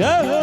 जय हो।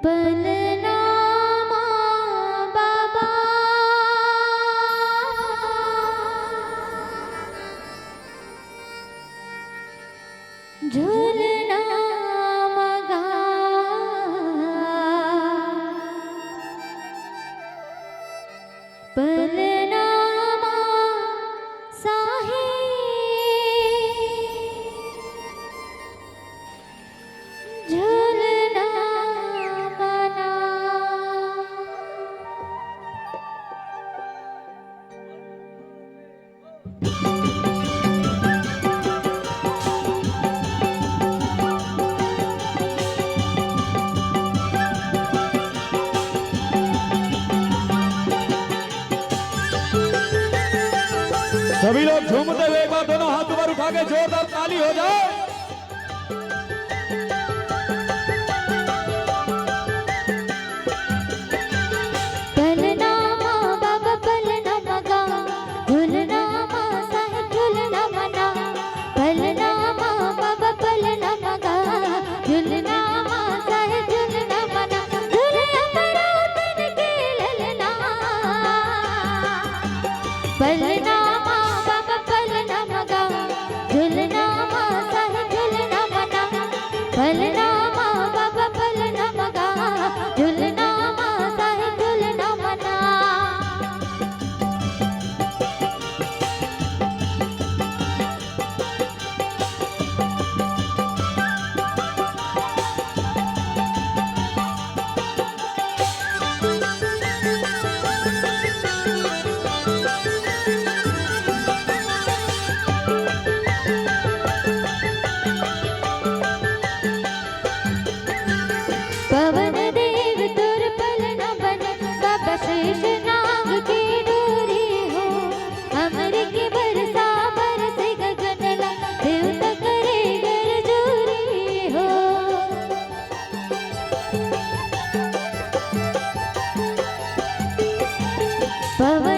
पलनामा बाबा झूलना मगा पलनामा साहे झूलना मना। सभी लोग झूमते हुए एक बार दोनों हाथ ऊपर उठा के जोरदार ताली हो जाए। पलनामा बाबा पलनामा गा झूलनामा साहे झूलना मना। पलनामा बाबा पलनामा गा झूलनामा साहे झूलना मना। झूले बड़ा तन के ललना पलनामा बाबा पलनामा गा झूलनामा साहे झूलना मना। पलनामा बाबा पलनामा गा झूलनामा साहे झूलना मना। पवन देव तुर पलना बन बाबा शेष नाग की डोरी हो। अमर के बरसा बरसे गगनला देवता करे गर जोरी हो। पवन